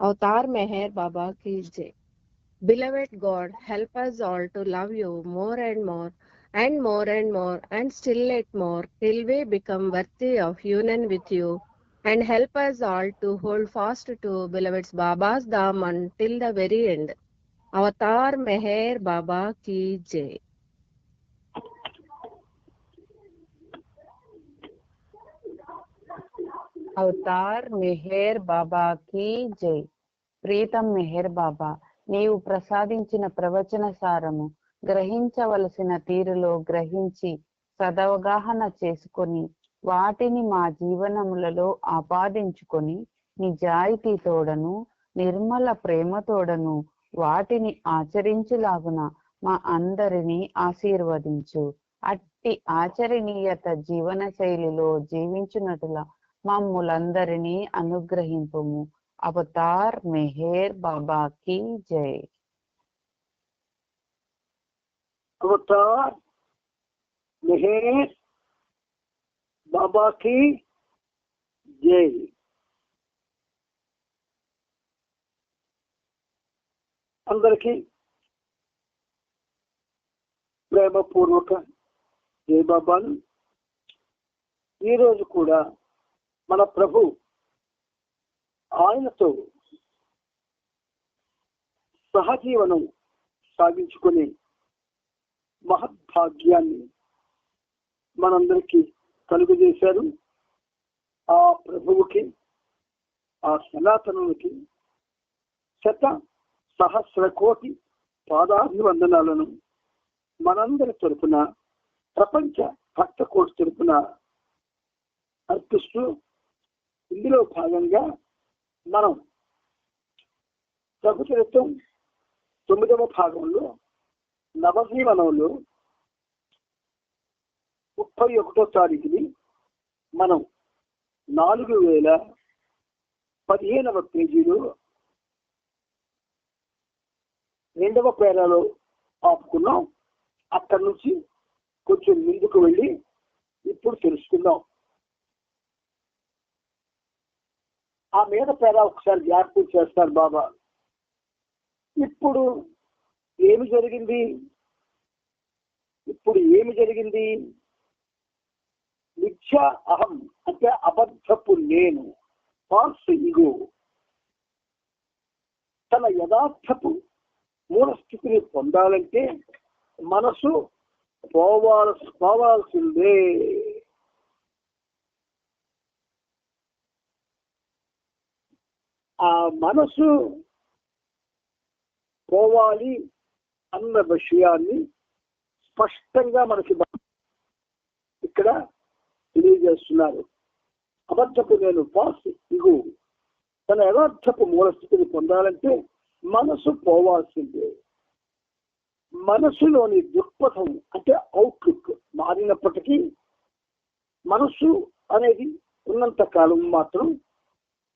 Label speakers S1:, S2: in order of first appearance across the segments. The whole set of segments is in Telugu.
S1: Avatar Meher Baba ki jai. Beloved God, help us all to love you more and more and more and more and still yet more till we become worthy of union with you, and help us all to hold fast to beloved's Baba's Dham until the very end. Avatar Meher Baba ki jai.
S2: Avatar Meher బాబాకి జై. ప్రీతం మెహర్ బాబా, నీవు ప్రసాదించిన ప్రవచన సారము గ్రహించవలసిన తీరులో గ్రహించి సదవగాహన చేసుకొని వాటిని మా జీవనములలో ఆపాదించుకొని నిజాయితీతోడను నిర్మల ప్రేమతోడను వాటిని ఆచరించులాగున మా అందరినీ ఆశీర్వదించు. అట్టి ఆచరణీయత జీవన శైలిలో జీవించునట్ల మమ్ములందరినీ అనుగ్రహింపుము. అవతార్ మెహర్ బాబా की जय.
S3: అవతార్ మెహర్ బాబాకి జై. అందరికీ ప్రేమపూర్వక జై బాబాలు. ఈరోజు కూడా మన ప్రభు ఆయనతో సహజీవనం సాగించుకునే మహద్భాగ్యాన్ని మనందరికీ కలుగజేశారు. ఆ ప్రభువుకి, ఆ సనాతనునికి శత సహస్ర కోటి పాదాభివందనాలను మనందరి తరపున, ప్రపంచ భక్త కోటి తరపున అర్పిస్తూ, ఇందులో భాగంగా మనం ప్రభు చరిత్రం 9వ భాగంలో నవజీవనంలో 31వ తారీఖుని మనం 4015వ పేజీలో 2వ పేరాలో ఆపుకున్నాం. అక్కడి నుంచి కొంచెం ముందుకు వెళ్ళి ఇప్పుడు తెలుసుకుందాం. ఆ మీద పేరా ఒకసారి జ్ఞాపకం చేస్తారు బాబా. ఇప్పుడు ఏమి జరిగింది? మిథ్యా అహం అంటే అబద్ధపు నేను, ఫాల్స్ ఈగో తన యథార్థపు మూల స్థితిని పొందాలంటే మనసు పోవాల్సిందే. ఆ మనసు పోవాలి అన్న విషయాన్ని స్పష్టంగా మనకి ఇక్కడ తెలియజేస్తున్నారు. అబద్ధపు నేను పాస్ ఇగు తన యథార్థపు మూల స్థితిని పొందాలంటే మనసు పోవాల్సిందే. మనసులోని దృక్పథం అంటే అవుట్లుక్ మారినప్పటికీ మనసు అనేది ఉన్నంత కాలం మాత్రం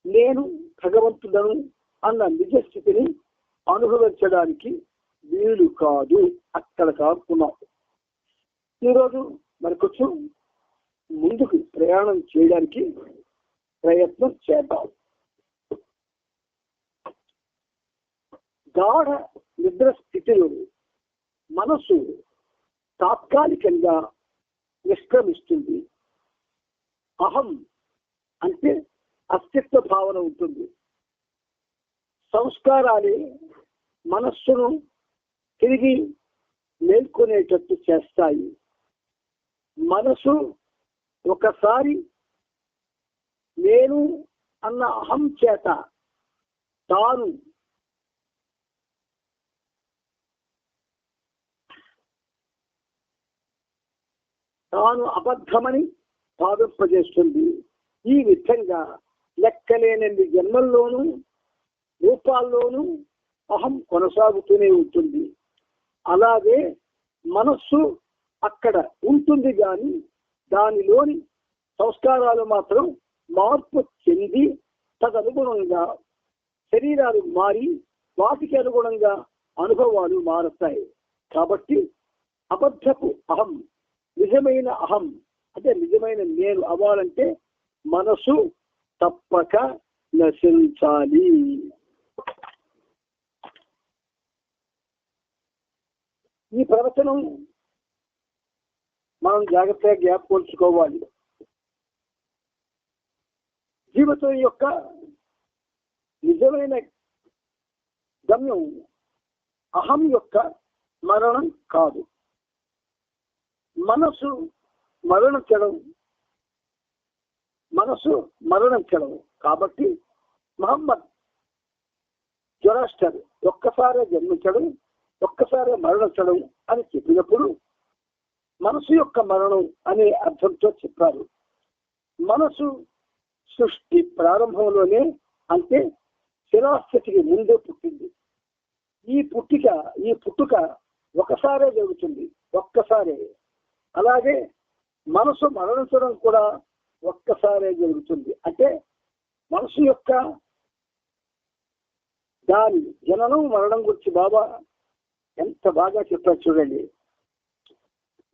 S3: నేను భగవంతుడను అన్న నిజ స్థితిని అనుభవించడానికి వీలు కాదు. అక్కడ కాకున్నాం. ఈరోజు మరి కొంచెం ముందుకు ప్రయాణం చేయడానికి ప్రయత్నం చేద్దాం. గాఢ నిద్ర స్థితిలో మనసు తాత్కాలికంగా నిష్క్రమిస్తుంది. అహం అంటే అస్తిత్వ భావన ఉంటుంది. సంస్కారాలే మనస్సును తిరిగి మేల్కొనేటట్టు చేస్తాయి. మనసు ఒకసారి నేను అన్న అహం చేత తాను అబద్ధమని భావింపజేస్తుంది. ఈ విధంగా లెక్కలేనన్ని జన్మల్లోనూ రూపాల్లోనూ అహం కొనసాగుతూనే ఉంటుంది. అలాగే మనస్సు అక్కడ ఉంటుంది కానీ దానిలోని సంస్కారాలు మాత్రం మార్పు చెంది తదనుగుణంగా శరీరాలు మారి వాటికి అనుగుణంగా అనుభవాలు మారుతాయి. కాబట్టి అబద్ధపు అహం నిజమైన అహం అంటే నిజమైన నేను అవ్వాలంటే మనసు తప్పక నశించాలి. ఈ ప్రవచనం మనం జాగ్రత్తగా జ్ఞాపకొల్చుకోవాలి. జీవితం యొక్క నిజమైన గమ్యం అహం యొక్క మరణం కాదు. మనసు మరణించడం కాబట్టి మహమ్మద్ జొరాస్టర్ ఒక్కసారే జన్మించడం, ఒక్కసారే మరణించడం అని చెప్పినప్పుడు మనసు యొక్క మరణం అనే అర్థంతో చెప్పారు. మనసు సృష్టి ప్రారంభంలోనే, అంటే శిలాస్థితికి ముందే పుట్టింది. ఈ పుట్టుక ఒకసారే జరుగుతుంది, ఒక్కసారే. అలాగే మనసు మరణించడం కూడా ఒక్కసారే జరుగుతుంది. అంటే మనసు యొక్క దాని జననం మరణం గురించి బాబా ఎంత బాగా చెప్పారు చూడండి.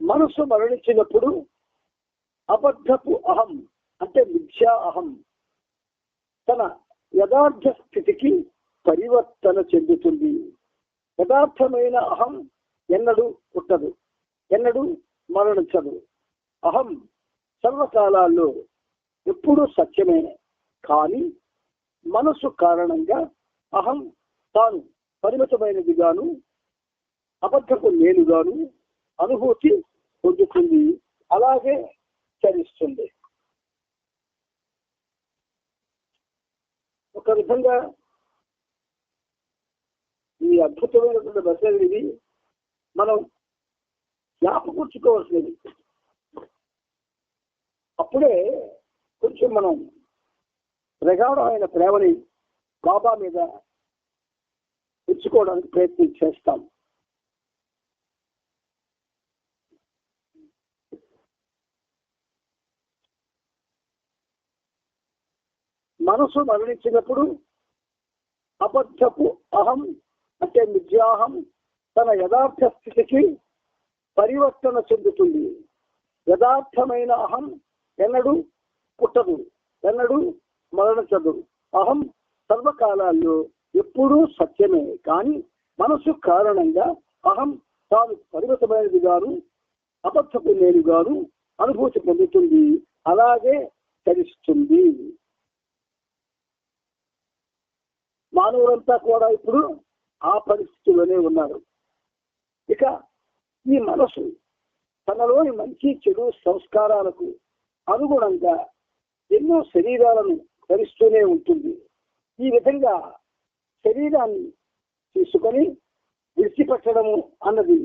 S3: మనసు మరణించినప్పుడు అబద్ధపు అహం, అంటే మిథ్యా అహం, తన యథార్థ స్థితికి పరివర్తన చెందుతుంది. యథార్థమైన అహం ఎన్నడూ పుట్టదు, ఎన్నడూ మరణించదు. అహం సర్వకాలాల్లో ఎప్పుడూ సత్యమే. కానీ మనసు కారణంగా అహం తాను పరిమితమైనదిగాను, అబద్ధపు నేనుగాను అనుభూతి పొందుతుంది, అలాగే చరిస్తుంది. ఒక విధంగా ఈ అద్భుతమైనటువంటి మెసేజ్ ఇది మనం జ్ఞాపకూర్చుకోవాల్సినది. అప్పుడే కొంచెం మనం ప్రగాఢమైన ప్రేమని బాబా మీద తెచ్చుకోవడానికి ప్రయత్నం చేస్తాం. మనసు మరణించినప్పుడు అబద్ధపు అహం, అంటే మిథ్యాహం, తన యథార్థ స్థితికి పరివర్తన చెందుతుంది. యథార్థమైన అహం ఎన్నడూ పుట్టదు, ఎన్నడూ మరణించదు. అహం సర్వకాలాల్లో ఎప్పుడూ సత్యమే. కానీ మనసు కారణంగా అహం తాను పరిమితమైనదిగాను, అబద్ధపు నేనుగాను అనుభూతి పొందుతుంది, అలాగే చరిస్తుంది. మానవులంతా కూడా ఇప్పుడు ఆ పరిస్థితిలోనే ఉన్నారు. ఇక ఈ మనసు తనలోని మంచి చెడు సంస్కారాలకు అనుగుణంగా ఎన్నో శరీరాలను ధరిస్తూనే ఉంటుంది. ఈ విధంగా శరీరాన్ని తీసుకొని విడిచిపెట్టడము అన్నది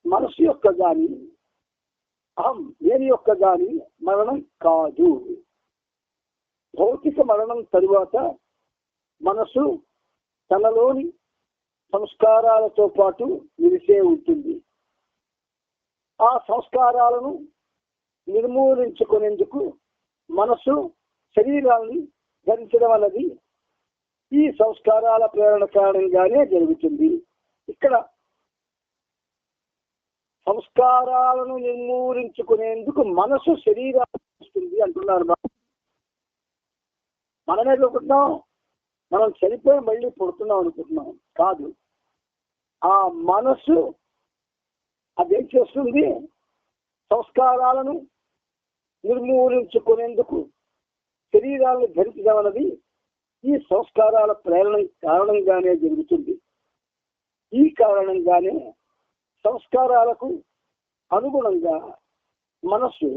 S3: మనసు యొక్క గాని, అహం నేను యొక్క గాని మరణం కాదు. భౌతిక మరణం తరువాత మనసు తనలోని సంస్కారాలతో పాటు నిలిచే ఉంటుంది. ఆ సంస్కారాలను నిర్మూలించుకునేందుకు మనసు శరీరాన్ని ధరించడం అన్నది ఈ సంస్కారాల ప్రేరణ కారణంగానే జరుగుతుంది. ఇక్కడ సంస్కారాలను నిర్మూలించుకునేందుకు మనసు శరీరాన్ని ధరిస్తుంది అంటున్నారు. మనమే అనుకుంటున్నాం మనం చనిపోయి మళ్ళీ పుడుతున్నాం అనుకుంటున్నాం. కాదు, ఆ మనసు అదేం చేస్తుంది? సంస్కారాలను నిర్మూలించుకునేందుకు శరీరాలను ధరించడం అన్నది ఈ సంస్కారాల ప్రేరణ కారణంగానే జరుగుతుంది. ఈ కారణంగానే సంస్కారాలకు అనుగుణంగా మనస్సు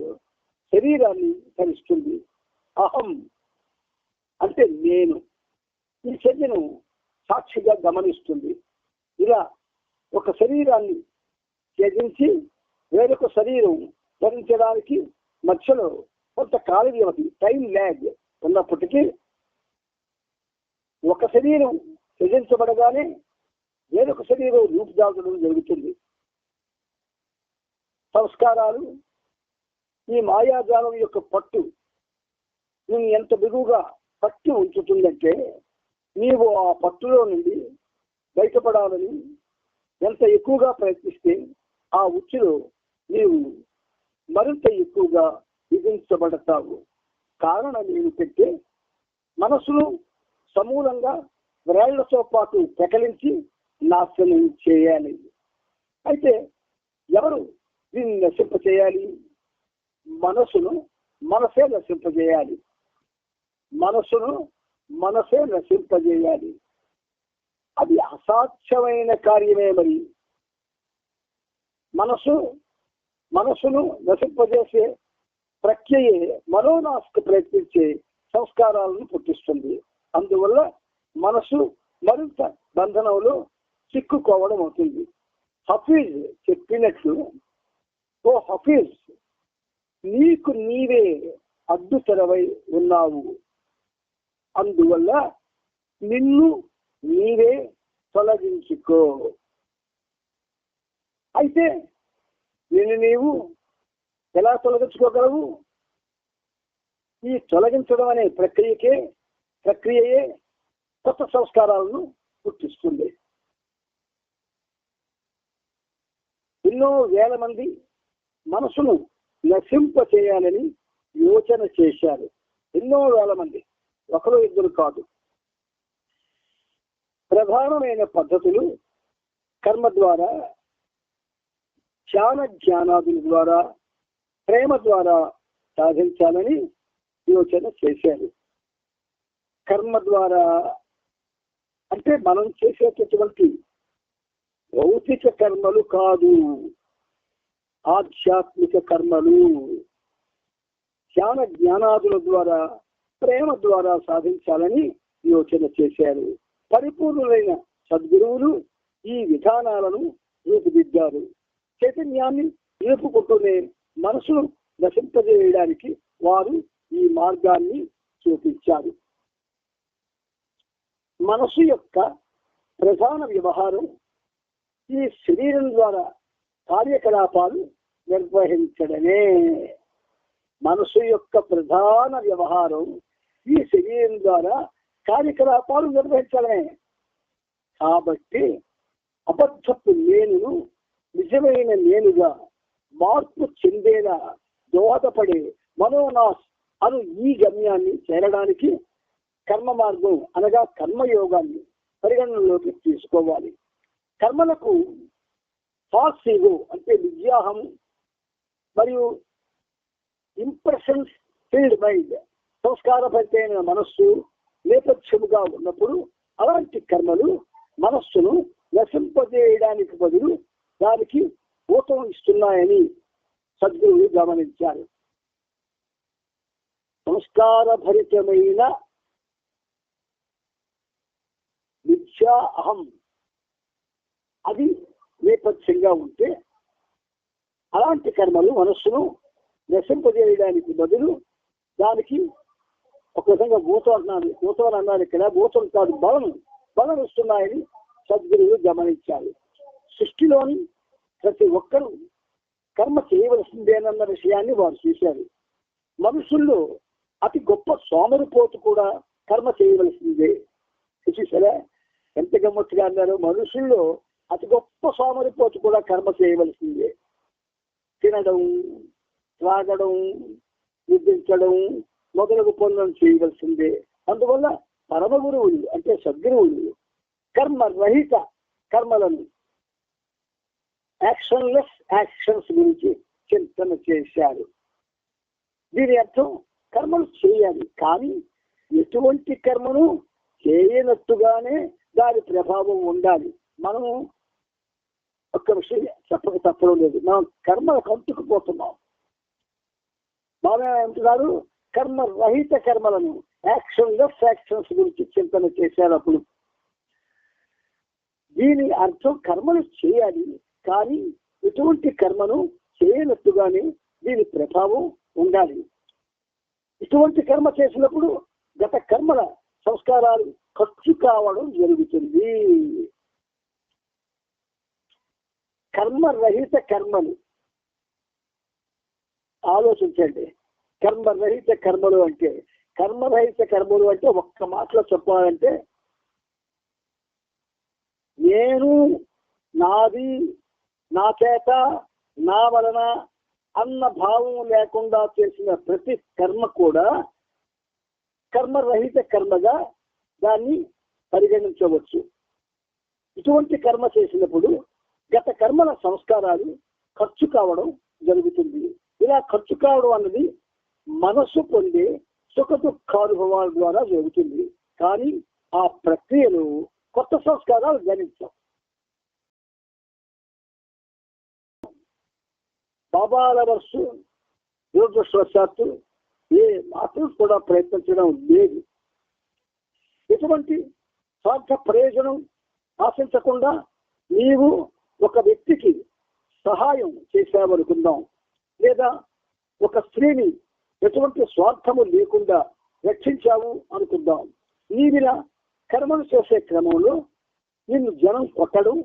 S3: శరీరాన్ని ధరిస్తుంది. అహం అంటే నేను ఈ చర్యను సాక్షిగా గమనిస్తుంది. ఇలా ఒక శరీరాన్ని త్యజించి వేరొక శరీరం ధరించడానికి మధ్యలో కొంత కాల వ్యవధి, టైం ల్యాగ్ ఉన్నప్పటికీ ఒక శరీరం త్యజించబడగానే వేరొక శరీరం రూపుదాల్చడం జరుగుతుంది. సంస్కారాలు ఈ మాయాజాలం యొక్క పట్టు నేను ఎంత బిగువుగా పట్టి ఉంచుతుందంటే నీవు ఆ పట్టులో నుండి బయటపడాలని ఎంత ఎక్కువగా ప్రయత్నిస్తే ఆ ఉచ్చులో నీవు మరింత ఎక్కువగా విధించబడతావు. కారణం ఏమిటంటే మనసును సమూలంగా వ్రేళ్లతో పాటు పెకలించి నాశనం చేయాలి. అయితే ఎవరు దీన్ని నశింపచేయాలి? మనసే నశింపజేయాలి. మనసే నశింపజేయాలి. అది అసాధ్యమైన కార్యమే. మరి మనసును నశింపజేసే ప్రక్రియే మనోనాశకు ప్రయత్నించే సంస్కారాలను పుట్టిస్తుంది. అందువల్ల మనసు మరింత బంధనంలో చిక్కుకోవడం అవుతుంది. హఫీజ్ చెప్పినట్లు, ఓ హఫీజ్, నీకు నీవే అడ్డుతెరవై ఉన్నావు. అందువల్ల నిన్ను నీవే తొలగించుకో. అయితే నిన్ను నీవు ఎలా తొలగించుకోగలవు? ఈ తొలగించడం అనే ప్రక్రియయే కొత్త సంస్కారాలను పుట్టిస్తుంది. ఎన్నో వేల మంది మనసును నశింప చేయాలని యోచన చేశారు. ఎన్నో వేల మంది, ఒకరు ఇద్దరు కాదు. ప్రధానమైన పద్ధతులు కర్మ ద్వారా, జ్ఞానాదుల ద్వారా, ప్రేమ ద్వారా సాధించాలని యోచన చేశారు. కర్మ ద్వారా అంటే మనం చేసేటటువంటి భౌతిక కర్మలు కాదు, ఆధ్యాత్మిక కర్మలు. జ్ఞానాదుల ద్వారా, ప్రేమ ద్వారా సాధించాలని యోచన చేశారు. పరిపూర్ణులైన సద్గురువులు ఈ విధానాలను రూపుదిద్దారు. చైతన్యాన్ని నిలుపుకుంటూనే మనసును నశింపజేయడానికి వారు ఈ మార్గాన్ని చూపించారు. మనసు యొక్క ప్రధాన వ్యవహారం ఈ శరీరం ద్వారా కార్యకలాపాలు నిర్వహించడమే. మనసు యొక్క ప్రధాన వ్యవహారం ఈ శరీరం ద్వారా కార్యకలాపాలు నిర్వహించడమే. కాబట్టి అబద్ధపు నేనును నిజమైన నేనుగా మార్పు చెందేలా దోహదపడే మనోనాశ్ అను ఈ గమ్యాన్ని చేరడానికి కర్మ మార్గం అనగా కర్మయోగాన్ని పరిగణనలోకి తీసుకోవాలి. కర్మలకు ఫాల్స్ ఈగో అంటే విద్యాహం మరియు ఇంప్రెషన్స్ ఫీల్డ్ మైండ్, సంస్కారభరితమైన మనస్సు నేపథ్యముగా ఉన్నప్పుడు అలాంటి కర్మలు మనస్సును నశింపజేయడానికి బదులు దానికి ఊతం ఇస్తున్నాయని సద్గురువులు గమనించారు. సంస్కారభరితమైన మిథ్యా అహం అది నేపథ్యంగా ఉంటే అలాంటి కర్మలు మనస్సును నశింపజేయడానికి బదులు దానికి ఒక విధంగా భూతం అన్నారు. ఇక్కడ భూతం కాదు, బలం ఇస్తున్నాయని సద్గురువులు గమనించారు. సృష్టిలోని ప్రతి ఒక్కరూ కర్మ చేయవలసిందేనన్న విషయాన్ని వారు చూశారు. మనుషుల్లో అతి గొప్ప సోమరిపోతు కూడా కర్మ చేయవలసిందే. చూసారా ఎంత గమ్మత్తుగా అన్నారు? మనుషుల్లో అతి గొప్ప సోమరిపోతు కూడా కర్మ చేయవలసిందే. తినడం, త్రాగడం, నిద్రించడం మొదలగు పనులను చేయవలసిందే. అందువల్ల పరమ గురువులు అంటే సద్గురువులు కర్మరహిత కర్మలను, యాక్షన్లెస్ యాక్షన్స్ గురించి చింతన చేశారు. దీని అర్థం కర్మలు చేయాలి, కానీ ఎటువంటి కర్మను చేయనట్టుగానే దాని ప్రభావం ఉండాలి. మనం ఒక్క విషయం చెప్పక తప్పడం లేదు, మనం కర్మలకు అంటుకుపోతున్నాం. బాగా అంటున్నారు కర్మరహిత కర్మలను, యాక్షన్లెస్ యాక్షన్స్ గురించి చింతన చేశారు. అప్పుడు దీని అర్థం కర్మలు చేయాలి, కానీ ఇటువంటి కర్మను చేయనట్టుగానే దీని ప్రభావం ఉండాలి. ఇటువంటి కర్మ చేసినప్పుడు గత కర్మల సంస్కారాలు ఖర్చు కావడం జరుగుతుంది. కర్మరహిత కర్మలు ఆలోచించండి. కర్మరహిత కర్మలు అంటే ఒక్క మాటలో చెప్పాలంటే నేను, నాది, నా చేత, నా వలన అన్న భావం లేకుండా చేసిన ప్రతి కర్మ కూడా కర్మరహిత కర్మగా దాన్ని పరిగణించవచ్చు. ఇటువంటి కర్మ చేసినప్పుడు గత కర్మల సంస్కారాలు ఖర్చు కావడం జరుగుతుంది. ఇలా ఖర్చు కావడం అన్నది మనసు పొందే సుఖ దుఃఖానుభవాల ద్వారా జరుగుతుంది. కానీ ఆ ప్రక్రియలో కొత్త సంస్కారాలు జనించాం. బాబాల వర్షు దురదృష్టవశాత్తు ఏ మాత్రం కూడా ప్రయత్నించడం లేదు. ఎటువంటి స్వార్థ ప్రయోజనం ఆశించకుండా నీవు ఒక వ్యక్తికి సహాయం చేశావనుకుందాం, లేదా ఒక స్త్రీని ఎటువంటి స్వార్థము లేకుండా రక్షించావు అనుకుందాం. నీవిలా కర్మలు చేసే క్రమంలో నిన్ను జనం కొట్టడం,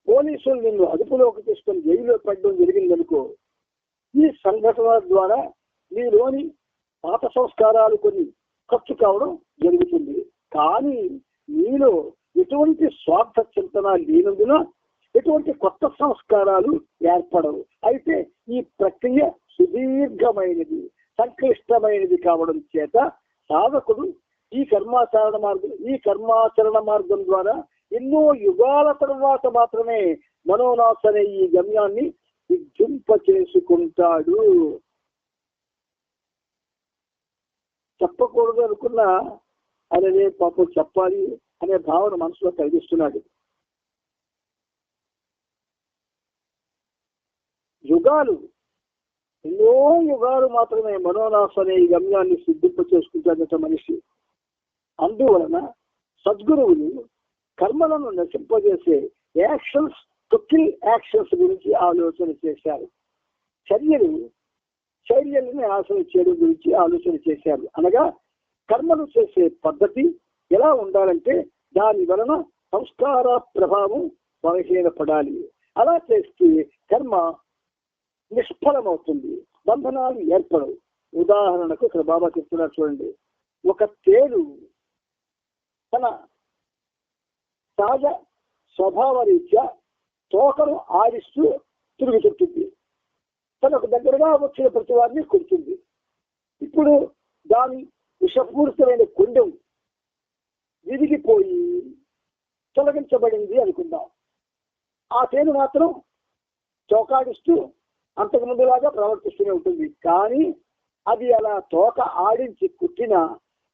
S3: పోలీసులు నిన్ను అదుపులోకి తీసుకొని జైల్లో పెట్టడం జరిగిందనుకో. ఈ సంఘటనల ద్వారా నీలోని పాత సంస్కారాలు కొన్ని ఖర్చు కావడం జరుగుతుంది. కానీ నీలో ఎటువంటి స్వార్థ చింతన లేనందున ఎటువంటి కొత్త సంస్కారాలు ఏర్పడవు. అయితే ఈ ప్రక్రియ సుదీర్ఘమైనది, సంక్లిష్టమైనది కావడం చేత సాధకుడు ఈ కర్మాచరణ మార్గం ద్వారా ఎన్నో యుగాల తర్వాత మాత్రమే మనోనాశ అనే ఈ గమ్యాన్ని విజృంప చేసుకుంటాడు. చెప్పకూడదు అనుకున్నా అనే పాపం చెప్పాలి అనే భావన మనసులో కలిగిస్తున్నాడు. ఎన్నో యుగాలు మాత్రమే మనోనాశ అనే ఈ గమ్యాన్ని సిద్ధింప చేసుకుంటాడట మనిషి. అందువలన సద్గురువులు కర్మలను నశింపజేసే యాక్షన్స్ టు కిల్ యాక్షన్స్ గురించి ఆలోచన చేశారు. చర్యలను నాశనం చేయడం గురించి ఆలోచన చేశారు. అనగా కర్మలు చేసే పద్ధతి ఎలా ఉండాలంటే దాని వలన సంస్కార ప్రభావం బలహీనపడాలి. అలా చేస్తే కర్మ నిష్ఫలమవుతుంది, బంధనాలు ఏర్పడవు. ఉదాహరణకు ఇక్కడ బాబా చెప్తున్నారు చూడండి. ఒక తేలు తన సహజ స్వభావ రీత్యా తోకను ఆడిస్తూ తిరుగుతుంటుంది. తనకు దగ్గరగా వచ్చిన ప్రతి వారిని కొడుతుంది. ఇప్పుడు దాని విషపూరితమైన కొండెం విరిగిపోయి తొలగించబడింది అనుకుందాం. ఆ తేను మాత్రం తోకాడిస్తూ అంతకు ముందులాగా ప్రవర్తిస్తూనే ఉంటుంది. కానీ అది అలా తోక ఆడించి కుట్టిన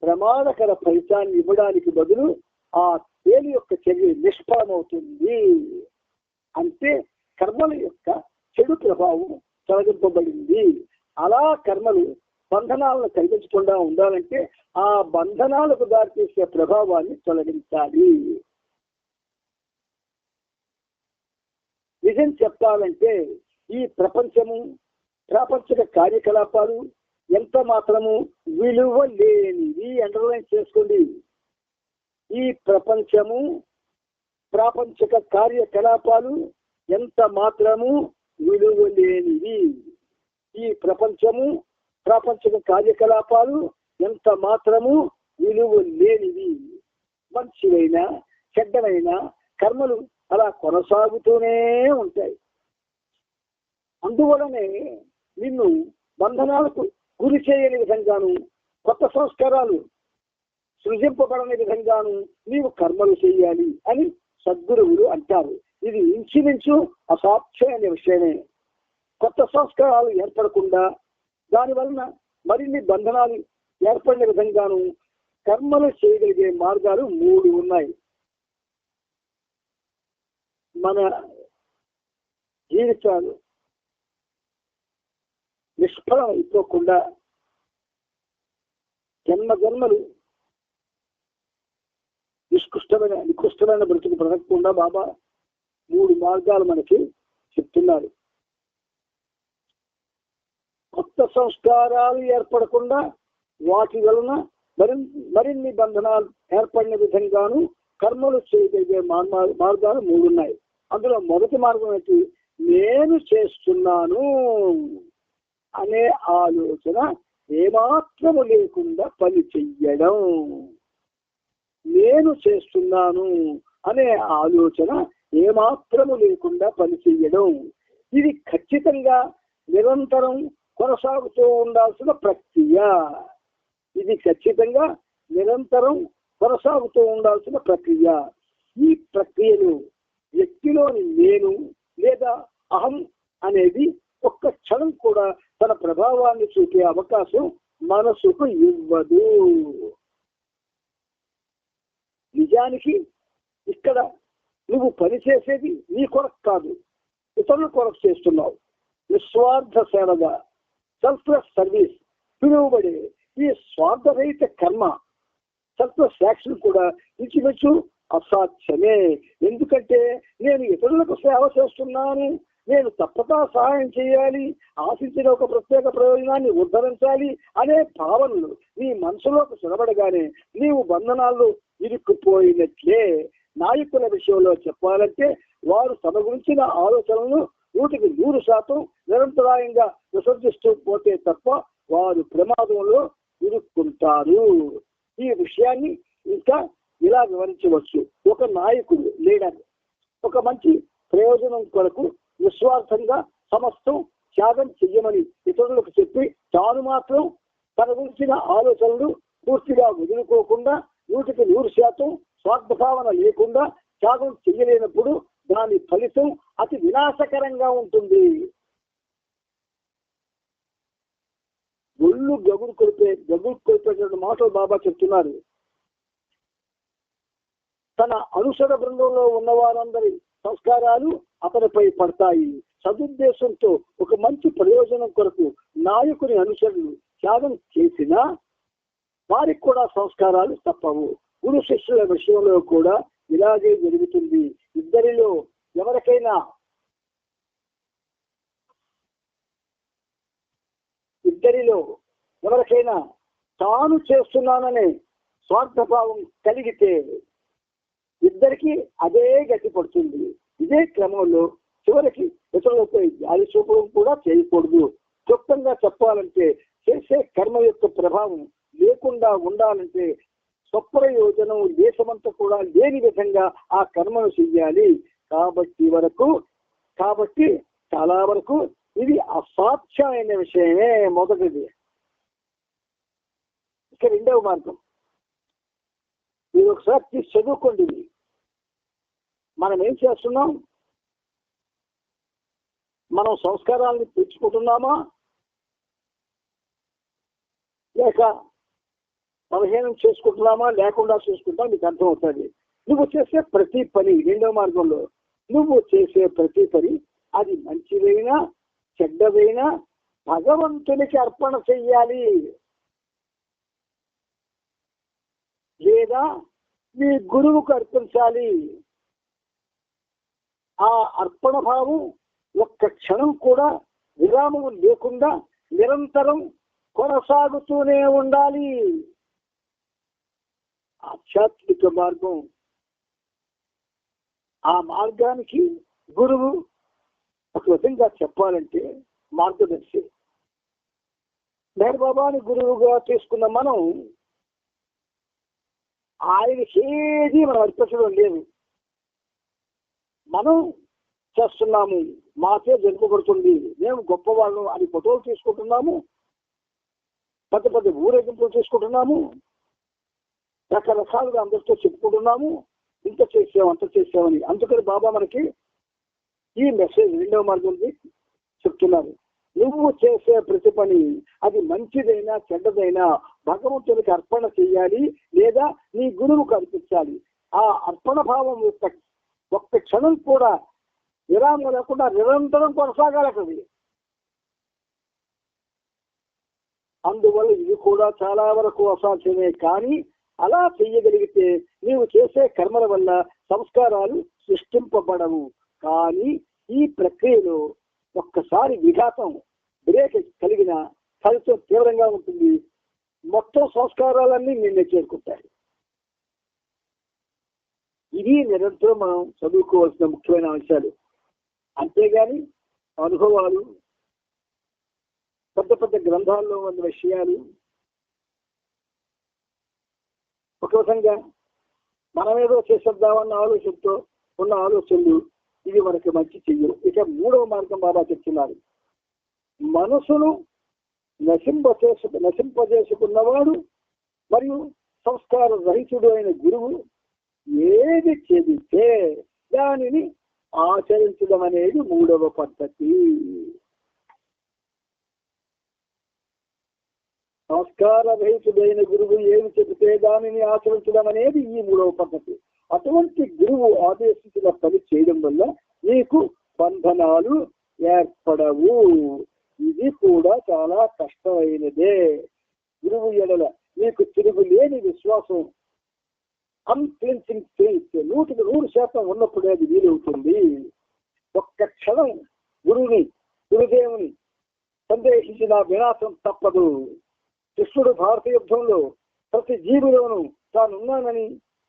S3: ప్రమాదకర ఫలితాన్ని ఇవ్వడానికి బదులు ఆ తేలి యొక్క చర్య నిష్ఫలమవుతుంది. అంటే కర్మల యొక్క చెడు ప్రభావం తొలగింపబడింది. అలా కర్మలు బంధనాలను కలిగించకుండా ఉండాలంటే ఆ బంధనాలకు దారితీసే ప్రభావాన్ని తొలగించాలి. నిజం చెప్పాలంటే ఈ ప్రాపంచిక కార్యకలాపాలు ఎంత మాత్రము విలువ లేనివి. అండర్లైన్ చేసుకోండి. ఈ ప్రాపంచిక కార్యకలాపాలు ఎంత మాత్రము విలువ లేనివి. ఈ ప్రాపంచిక కార్యకలాపాలు ఎంత మాత్రము విలువ లేనివి. మంచివైనా చెడ్డమైనా కర్మలు అలా కొనసాగుతూనే ఉంటాయి. అందువలనే నిన్ను బంధనాలకు గురి చేయని విధంగాను, కొత్త సంస్కారాలు సృజింపబడని విధంగాను నీవు కర్మలు చేయాలి అని సద్గురువులు అంటారు. ఇది ఇంచుమించు అసాధ్యమైన విషయమే. కొత్త సంస్కారాలు ఏర్పడకుండా దాని వలన మరిన్ని బంధనాలు ఏర్పడిన విధంగాను కర్మలు చేయగలిగే మార్గాలు 3 ఉన్నాయి. మన జీవితాలు నిష్ఫలం అయిపోకుండా జన్మలు నికృష్టమైన బ్రతుకు బ్రతకకుండా బాబా 3 మార్గాలు మనకి చెప్తున్నారు. కొత్త సంస్కారాలు ఏర్పడకుండా వాటి వలన మరిన్ని బంధనాలు ఏర్పడిన విధంగాను కర్మలు చేయగలిగే మార్గాలు 3 ఉన్నాయి. అందులో మొదటి మార్గం ఏంటి? నేను చేస్తున్నాను అనే ఆలోచన ఏమాత్రము లేకుండా పని చెయ్యడం. నేను చేస్తున్నాను అనే ఆలోచన ఏమాత్రము లేకుండా పని చెయ్యడం. ఇది ఖచ్చితంగా నిరంతరం కొనసాగుతూ ఉండాల్సిన ప్రక్రియ. ఈ ప్రక్రియను వ్యక్తిలోని నేను లేదా అహం అనేది ఒక్క క్షణం కూడా తన ప్రభావాన్ని చూపే అవకాశం మనసుకు ఇవ్వదు. నిజానికి ఇక్కడ నువ్వు పనిచేసేది నీ కొరకు కాదు, ఇతరుల కొరకు చేస్తున్నావు. నిస్వార్థ సేవగా సెల్ఫ్లెస్ సర్వీస్ పిలువబడే ఈ స్వార్థరహిత కర్మ సెల్ఫ్లెస్ యాక్షన్ కూడా ఇంచుమించు అసాధ్యమే. ఎందుకంటే నేను ఇతరులకు సేవ చేస్తున్నాను, నేను తప్పక సహాయం చేయాలి, ఆశించిన ఒక ప్రత్యేక ప్రయోజనాన్ని ఉద్ధరించాలి అనే భావనలు నీ మనసులోకి చొరబడగానే నీవు బంధనాల్లో ఇరుక్కుపోయినట్లే. నాయకుల విషయంలో చెప్పాలంటే వారు తమ గురించిన ఆలోచనలను 100% నిరంతరాయంగా విసర్జిస్తూ పోతే తప్ప వారు ప్రమాదంలో ఇరుక్కుంటారు. ఈ విషయాన్ని ఇంకా ఇలా వివరించవచ్చు. ఒక నాయకుడు లీడర్ ఒక మంచి ప్రయోజనం కొరకు నిస్వార్థంగా సమస్తం త్యాగం చెయ్యమని ఇతరులకు చెప్పి తాను మాత్రం తన గురించిన ఆలోచనలు పూర్తిగా వదులుకోకుండా 100% స్వార్థభావన లేకుండా త్యాగం చెయ్యలేనప్పుడు దాని ఫలితం అతి వినాశకరంగా ఉంటుంది. ఒళ్ళు గగురు కొలిపేటువంటి మాటలు బాబా చెప్తున్నారు. తన అనుసర బృందంలో ఉన్న వారందరి సంస్కారాలు అతనిపై పడతాయి. సదుద్దేశంతో ఒక మంచి ప్రయోజనం కొరకు నాయకుని అనుసరణలు త్యాగం చేసినా వారికి కూడా సంస్కారాలు తప్పవు. గురు శిష్యుల విషయంలో కూడా ఇలాగే జరుగుతుంది. ఇద్దరిలో ఎవరికైనా తాను చేస్తున్నాననే స్వార్థభావం కలిగితే ఇద్దరికి అదే గతి పడుతుంది. ఇదే క్రమంలో చివరికి ఇతరులపై జాలి చూపడం కూడా చేయకూడదు. క్లుప్తంగా చెప్పాలంటే చేసే కర్మ యొక్క ప్రభావం లేకుండా ఉండాలంటే స్వప్రయోజనం దేశమంతా కూడా లేని విధంగా ఆ కర్మను చెయ్యాలి. కాబట్టి చాలా వరకు ఇది అసాధ్యమైన విషయమే మొదటిది. ఇక రెండవ మార్గం మీరు ఒకసారి చదువుకోండి. మనం ఏం చేస్తున్నాం? మనం సంస్కారాలను తెచ్చుకుంటున్నామా లేక బలహీనం చేసుకుంటున్నామా లేకుండా చేసుకుంటాం మీకు అర్థమవుతుంది. నువ్వు చేసే ప్రతి పని రెండవ మార్గంలో నువ్వు చేసే ప్రతి పని అది మంచిదైనా చెడ్డదైనా భగవంతునికి అర్పణ చెయ్యాలి లేదా మీ గురువుకు అర్పించాలి. ఆ అర్పణ భావం ఒక్క క్షణం కూడా విరామం లేకుండా నిరంతరం కొనసాగుతూనే ఉండాలి. ఆధ్యాత్మిక మార్గం, ఆ మార్గానికి గురువు ఒక విధంగా చెప్పాలంటే మార్గదర్శి. మెహర్ బాబాని గురువుగా తీసుకున్న మనం ఆయనకి ఏది మనం అర్పించడం లేదు. మనం చేస్తున్నాము, మాకే జరుపుబడుతుంది, మేము గొప్పవాళ్ళం అని ఫోటోలు తీసుకుంటున్నాము, పెద్ద పెద్ద ఊరేగింపులు తీసుకుంటున్నాము, రకరకాలుగా అందరితో చెప్పుకుంటున్నాము, ఇంత చేసాం అంత చేసామని. అందుకని బాబా మనకి ఈ మెసేజ్ రెండవ మార్గం చెప్తున్నారు. నువ్వు చేసే ప్రతి పని అది మంచిదైనా చెడ్డదైనా భగవంతునికి అర్పణ చేయాలి లేదా నీ గురువుకు అర్పించాలి. ఆ అర్పణ భావం ఒక్క క్షణం కూడా విరామం లేకుండా నిరంతరం కొనసాగాలి. అందువల్ల ఇది కూడా చాలా వరకు అసాధ్యమే. కానీ అలా చెయ్యగలిగితే నీవు చేసే కర్మల వల్ల సంస్కారాలు సృష్టింపబడవు. కానీ ఈ ప్రక్రియలో ఒక్కసారి విఘాతం బ్రేక్ కలిగిన ఫలితం తీవ్రంగా ఉంటుంది. మొత్తం సంస్కారాలన్నీ నిన్నే చేరుకుంటాయి. ఇది నిరంతరం మనం చదువుకోవాల్సిన ముఖ్యమైన అంశాలు. అంతేగాని అనుభవాలు, పెద్ద పెద్ద గ్రంథాల్లో ఉన్న విషయాలు ఒక విధంగా మనమేదో చేసేద్దామన్న ఆలోచనతో ఉన్న ఆలోచనలు ఇవి మనకి మంచి చెయ్యవు. ఇక మూడవ మార్గం బాబా చెప్తున్నారు. మనసును నశింపజేసుకున్నవాడు మరియు సంస్కార రహితుడు అయిన గురువు ఏది చెబితే దానిని ఆచరించడం అనేది మూడవ పద్ధతి. సంస్కార రహితుడైన గురువు ఏమి చెబితే దానిని ఆచరించడం అనేది ఈ మూడవ పద్ధతి. అటువంటి గురువు ఆదేశించిన పని చేయడం వల్ల నీకు బంధనాలు ఏర్పడవు. ఇది కూడా చాలా కష్టమైనదే. గురువు ఎడల నీకు తిరుగులేని విశ్వాసం, అన్ఫ్లించింగ్ ఫెయిత్ 100% ఉన్నప్పుడే అది వీలవుతుంది. ఒక్క క్షణం గురుదేవుని సందేహించిన వినాశం తప్పదు. కృష్ణుడు భారత యుద్ధంలో ప్రతి జీవిలోనూ తానున్నానని,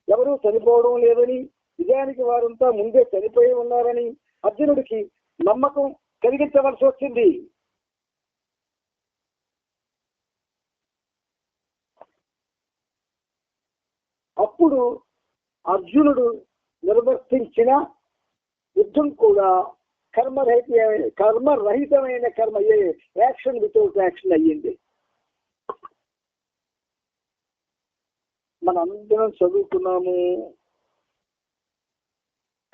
S3: ఎవరూ చనిపోవడం లేదని, నిజానికి వారంతా ముందే చనిపోయి ఉన్నారని అర్జునుడికి నమ్మకం కలిగించవలసి వచ్చింది. అప్పుడు అర్జునుడు నిర్వర్తించిన యుద్ధం కూడా కర్మరహితమైన యాక్షన్ వితౌట్ యాక్షన్ అయ్యింది. మనందరం చదువుతున్నాము,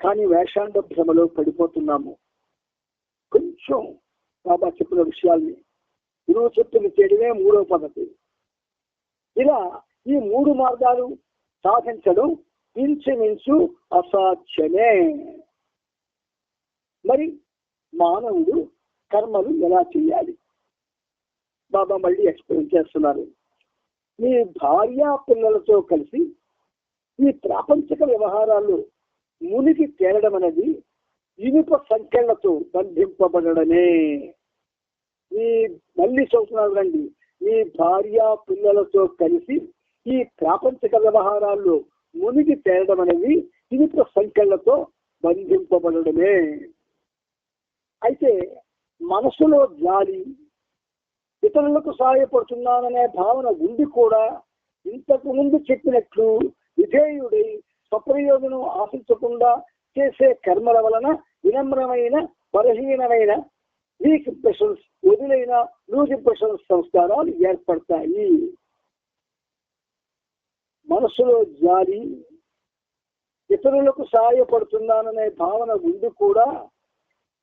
S3: కానీ వేషాంత భ్రమలో పడిపోతున్నాము. కొంచెం బాబా చెప్పిన విషయాల్ని గురువు చెప్పిన చేయడమే మూడవ పద్ధతి. ఇలా ఈ 3 మార్గాలు సాధించడం ఇంచుమించు అసాధ్యమే. మరి మానవుడు కర్మలు ఎలా చేయాలి? బాబా మళ్ళీ ఎక్స్ప్లెయిన్ చేస్తున్నారు. మీ భార్యా పిల్లలతో కలిసి ఈ ప్రాపంచిక వ్యవహారాల్లో మునిగి తేలడం అనేది ఇనుప సంఖ్యలతో బంధింపబడమే. మళ్ళీ చదువుతున్నారు రండి. మీ భార్యా పిల్లలతో కలిసి ఈ ప్రాపంచిక వ్యవహారాల్లో మునిగి తేలడం అనేది ఇనుప సంఖ్యలతో బంధింపబడమే. అయితే మనసులో జాలి, ఇతరులకు సహాయపడుతున్నాననే భావన ఉండి కూడా ఇంతకు ముందు చెప్పినట్లు విధేయుడై స్వప్రయోజనం ఆశించకుండా చేసే కర్మల వలన వినమ్రమైన, బలహీనమైన, వీక్ ఇంప్రెషన్స్ వదిలైన లూజ్ ఇంప్రెషన్స్ సంస్కారాలు ఏర్పడతాయి. మనసులో జాలి, ఇతరులకు సహాయపడుతున్నాననే భావన ఉండి కూడా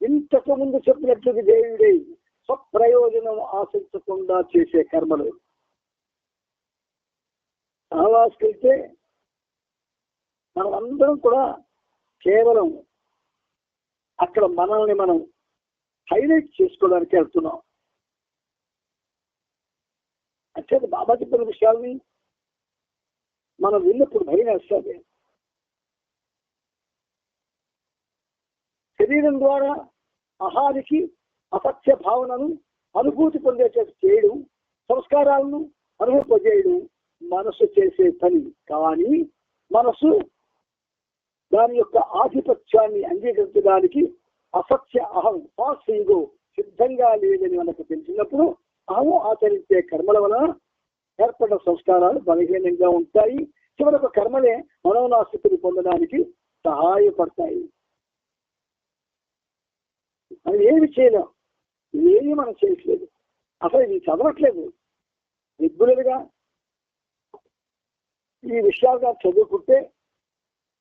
S3: ఇంతకు ముందు చెప్పినట్లు విధేయుడై స్వప్రయోజనం ఆశించకుండా చేసే కర్మలు. సహవాసుకైతే మనం అందరం కూడా కేవలం అక్కడ మనల్ని మనం హైలైట్ చేసుకోవడానికి వెళ్తున్నాం. అంటే బాబా చెప్పిన విషయాల్ని మనం విన్నప్పుడు భయం వేస్తుంది. శరీరం ద్వారా ఆహారికి అసత్య భావనను అనుభూతి పొందేటట్టు చేయడం, సంస్కారాలను అనుభవింపజేయడం మనసు చేసే పని. కానీ మనసు దాని యొక్క ఆధిపత్యాన్ని అంగీకరించడానికి అసత్య అహం, ఫాల్స్ ఈగో సిద్ధంగా లేదని మనకు తెలిసినప్పుడు అహం ఆచరించే కర్మల వలన ఏర్పడిన సంస్కారాలు బలహీనంగా ఉంటాయి. చివరకు కర్మలే మనోనాశక్తిని పొందడానికి సహాయపడతాయి. మనం ఏమి చేయలేం, ఏమి మనం చేయట్లేదు, అసలు ఇది చదవట్లేదు. రెగ్యులర్గా ఈ విషయాలుగా చదువుకుంటే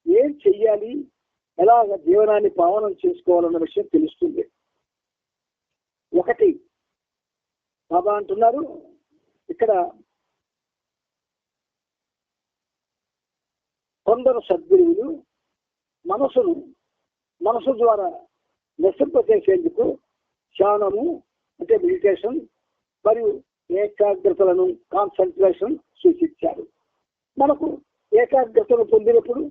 S3: ఏం చెయ్యాలి, ఎలాగ జీవనాన్ని పావనం చేసుకోవాలన్న విషయం తెలుస్తుంది. ఒకటి బాబా అంటున్నారు ఇక్కడ, కొందరు సద్గురువులు మనసు ద్వారా నశింపజేసేందుకు ధ్యానము అంటే మెడిటేషన్ మరియు ఏకాగ్రతలను కాన్సన్ట్రేషన్ సూచించారు. మనకు ఏకాగ్రతను పొందినప్పుడు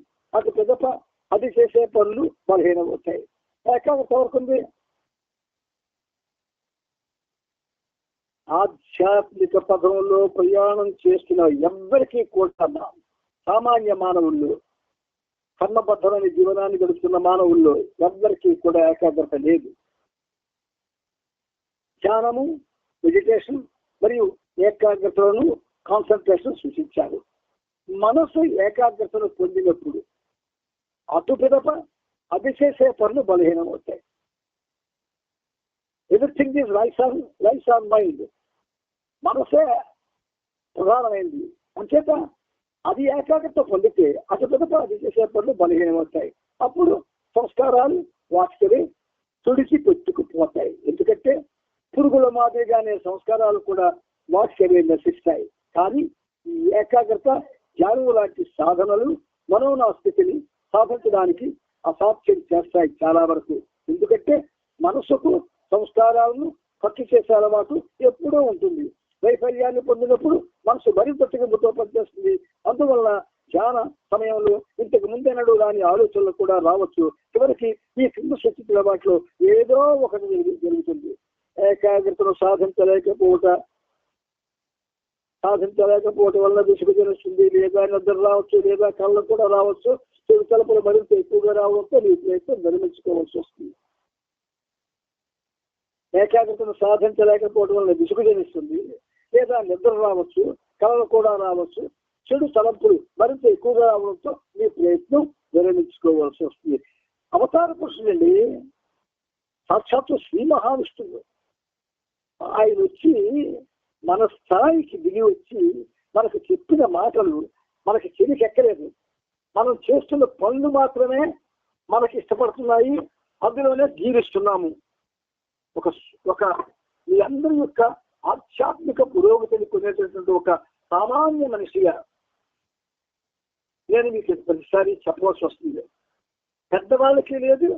S3: అది చేసే పనులు బలహీనమవుతాయి. ఏకాగ్రత వరకు ఉంది. ఆధ్యాత్మిక పదంలో ప్రయాణం చేస్తున్న ఎవ్వరికీ కూడా, సామాన్య మానవుల్లో, కర్మబద్ధమైన జీవనాన్ని గడుపుతున్న మానవుల్లో ఎవ్వరికీ కూడా ఏకాగ్రత లేదు. ధ్యానము, మెడిటేషన్ మరియు ఏకాగ్రతలను కాన్సన్ట్రేషన్ సూచించారు. మనసు ఏకాగ్రతను పొందినప్పుడు అటు పిదప అది చేసే పనులు బలహీనమవుతాయి. Everything is life on mind. మనసే ప్రధానమైంది. అంచేత అది ఏకాగ్రత పొందితే అటు పిదప అది చేసే పనులు బలహీనమవుతాయి. అప్పుడు సంస్కారాలు వాటికి తుడిచి పెట్టుకుపోతాయి. ఎందుకంటే పురుగుల మాదిరిగానే సంస్కారాలు కూడా వాటికి నశిస్తాయి. కానీ ఈ ఏకాగ్రత, ధ్యానం లాంటి సాధనలు మనోనా స్థితిని సాధించడానికి అసాధ్యం చేస్తాయి చాలా వరకు. ఎందుకంటే మనసుకు సంస్కారాలను ఖర్చు చేసే అలవాటు ఎప్పుడూ ఉంటుంది. వైఫల్యాన్ని పొందినప్పుడు మనసు మరింత తిరుగుతో పనిచేస్తుంది. అందువల్ల ధ్యాన సమయంలో ఇంతకు ముందెనడు రాని ఆలోచనలు కూడా రావచ్చు. చివరికి ఈ కింద శక్తి వాటిలో ఏదో ఒకటి జరుగుతుంది. ఏకాగ్రతను సాధించలేకపోవటం వల్ల విసుగు తెలుస్తుంది, లేదా నిద్ర రావచ్చు, లేదా కళ్ళు కూడా రావచ్చు. చెడు తలుపులు మరింత ఎక్కువగా రావడంతో నీ ప్రయత్నం నిర్మించుకోవాల్సి వస్తుంది. ఏకాగ్రతను సాధించలేకపోవడం వల్ల విసుగు జనిస్తుంది, లేదా నిద్ర రావచ్చు, కళలు కూడా రావచ్చు. చెడు తలంపులు మరింత ఎక్కువగా రావడంతో మీ ప్రయత్నం విరమించుకోవాల్సి వస్తుంది. అవతార పురుషుడండి సాక్షాత్తు శ్రీ మహావిష్ణువు. ఆయన వచ్చి మన స్థాయికి దిగి వచ్చి మనకు చెప్పిన మాటలు మనకి చెవికెక్కలేదు. మనం చేస్తున్న పనులు మాత్రమే మనకి ఇష్టపడుతున్నాయి, అందులోనే జీవిస్తున్నాము. ఒక మీ అందరి యొక్క ఆధ్యాత్మిక పురోగతిని కొనేటటువంటి ఒక సామాన్య మనిషిగా నేను మీకు ప్రతిసారి చెప్పవలసి వస్తుంది. పెద్దవాళ్ళకి లేదు.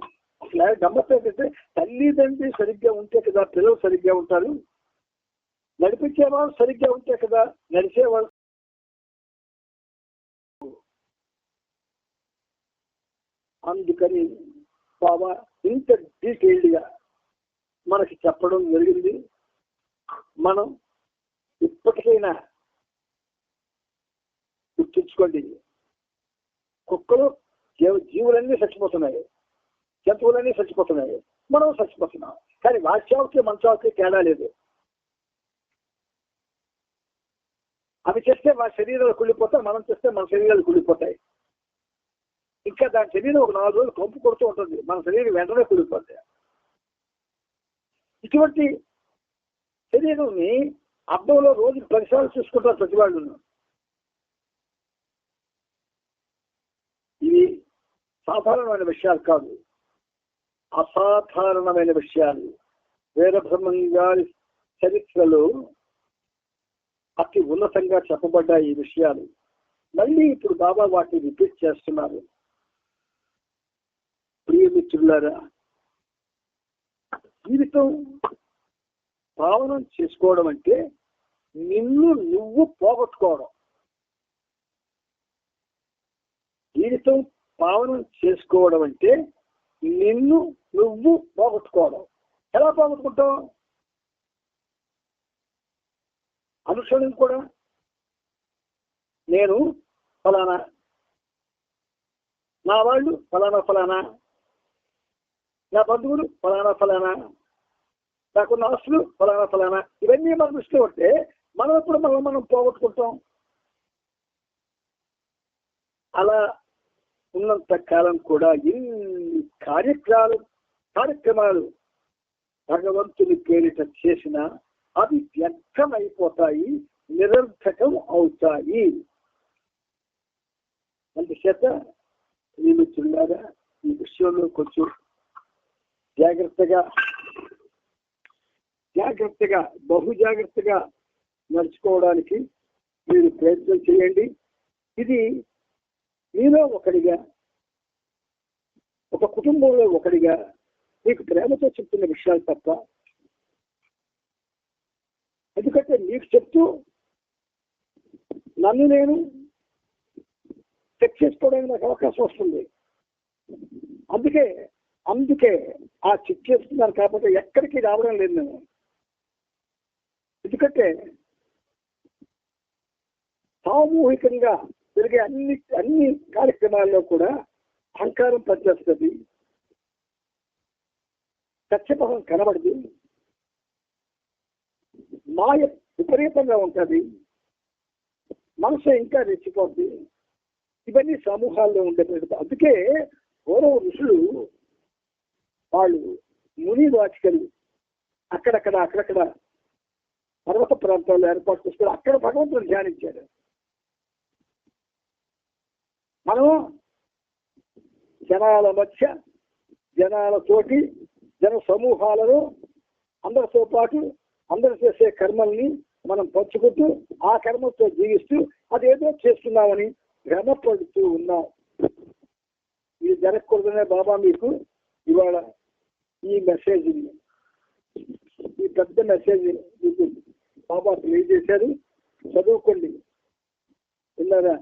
S3: అసలు గమ్మత్తు ఏంటంటే తల్లిదండ్రి సరిగ్గా ఉంటే కదా పిల్లలు సరిగ్గా ఉంటారు, నడిపించేవాళ్ళు సరిగ్గా ఉంటే కదా నడిచేవాళ్ళు. అందుకని బాబా ఇంత డీటెయిల్డ్గా మనకి చెప్పడం జరిగింది. మనం ఇప్పటికైనా గుర్తుంచుకోండి, కుక్కలు జీవులన్నీ చచ్చిపోతున్నాయి, జంతువులన్నీ చచ్చిపోతున్నాయి, మనం చచ్చిపోతున్నాం. కానీ వాటి చావుకి మన చావుకి తేడా లేదు. అవి చేస్తే మా శరీరాలు కుళ్ళిపోతాయి, మనం చేస్తే మన శరీరాలు కుళ్ళిపోతాయి. ఇంకా దాని శరీరం ఒక 4 రోజులు కంపు కొడుతూ ఉంటుంది, మన శరీరం వెంటనే కుళ్ళిపోతాయి. ఇటువంటి శరీరంని అర్థంలో రోజుకి 10 సార్లు చూసుకుంటారు ప్రతి వాళ్ళు. ఇవి సాధారణమైన విషయాలు కాదు, అసాధారణమైన విషయాలు. వీరబ్రహ్మం గారి చరిత్రలో అతి ఉన్నతంగా చెప్పబడ్డాయి ఈ విషయాలు. మళ్ళీ ఇప్పుడు బాబా వాటిని రిపీట్ చేస్తున్నారు. ప్రియమిత్రులారా, జీవితం పావనం చేసుకోవడం అంటే నిన్ను నువ్వు పోగొట్టుకోవడం. జీవితం పావనం చేసుకోవడం అంటే నిన్ను నువ్వు పోగొట్టుకోవడం. ఎలా పోగొట్టుకుంటావు? అనుసరణ కూడా నేను ఫలానా, నా వాళ్ళు ఫలానా ఫలానా, నా బంధువులు ఫలానా ఫలానా, నాకున్న ఆస్తులు ఫలానా ఫలానా, ఇవన్నీ మనం దృష్టిలో ఉంటే మనం ఎప్పుడు మనం పోగొట్టుకుంటాం. అలా ఉన్నంత కాలం కూడా ఎన్ని కార్యక్రమాలు భగవంతుని పేరిట చేసినా అవి వ్యర్థమైపోతాయి, నిరర్థకం అవుతాయి. అందుచేత ఈ మిత్రులారా, ఈ విషయంలో కొంచెం జాగ్రత్తగా బహు జాగ్రత్తగా నడుచుకోవడానికి మీరు ప్రయత్నం చేయండి. ఇది మీలో ఒకడిగా, ఒక కుటుంబంలో ఒకడిగా మీకు ప్రేమతో చెప్తున్న విషయాలు తప్ప, ఎందుకంటే మీకు చెప్తూ నన్ను నేను చెక్ చేసుకోవడానికి నాకు అవకాశం వస్తుంది. అందుకే ఆ చెక్ చేస్తున్నాను. కాకపోతే ఎక్కడికి రావడం లేదు నేను. ఎందుకంటే సామూహికంగా జరిగే అన్ని కార్యక్రమాల్లో కూడా అహంకారం పనిచేస్తుంది, సత్యపదం కనబడదు, మాయ విపరీతంగా ఉంటుంది, మనసు ఇంకా రెచ్చిపోద్ది. ఇవన్నీ సమూహాల్లో ఉండేది. అందుకే గౌరవ ఋషులు వాళ్ళు ముని వాచికలు అక్కడక్కడ పర్వత ప్రాంతాల్లో ఏర్పాటు చేసుకుని అక్కడ భగవంతుడు ధ్యానించారు. మనం జనాల మధ్య జనాలతోటి, జన సమూహాలలో అందరితో పాటు అందరూ చేసే కర్మల్ని మనం పంచుకుంటూ ఆ కర్మతో జీవిస్తూ అదేదో చేస్తున్నామని భ్రమపడుతూ ఉన్నాం. ఇది జరగకూడదనే బాబా మీకు ఇవాళ ఈ మెసేజ్, ఈ పెద్ద మెసేజ్ మీకు బాబా తెలియజేశారు. చదువుకోండి, విన్నారా?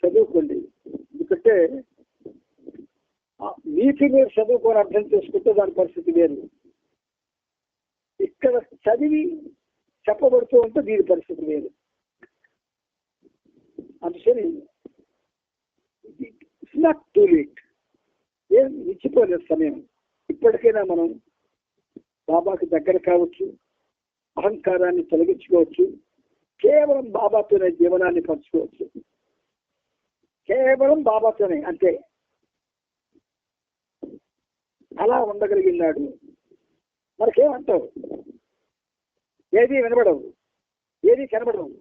S3: చదువుకోండి. ఎందుకంటే మీకు మీరు చదువుకొని అర్థం చేసుకుంటే దాని పరిస్థితి వేరు. ఇక్కడ చదివి చెప్పబడుతూ ఉంటే దీని పరిస్థితి వేరు. అందుకని ఇట్స్ నాట్ టూ లేట్, ఏం ఇచ్చిపోలేదు సమయం. ఇప్పటికైనా మనం బాబాకి దగ్గర కావచ్చు, అహంకారాన్ని తొలగించుకోవచ్చు, కేవలం బాబాతోనే జీవనాన్ని పంచుకోవచ్చు. కేవలం బాబాతోనే, అంతే. అలా ఉండగలిగినాడు. మనకేమంటావు? ఏది వినబడవు, ఏది కనబడవు,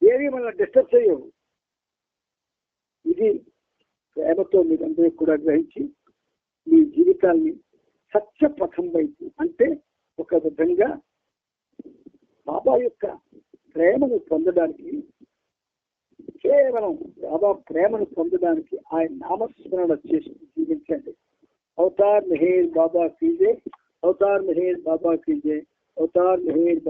S3: ఏది మనల్ని డిస్టర్బ్ చేయవు. ఇది ప్రేమతో మీరందరూ కూడా గ్రహించి మీ జీవితాన్ని సత్యపథం వైపు, అంటే ఒక విధంగా బాబా యొక్క ప్రేమను పొందడానికి, కేవలం బాబా ప్రేమను పొందడానికి ఆయన నామస్మరణ చేసి జీవించండి. అవతార్ మెహర్ బాబా కీజే, అవతార్ మెహర్ బాబా కీజే, అవతార్ మెహర్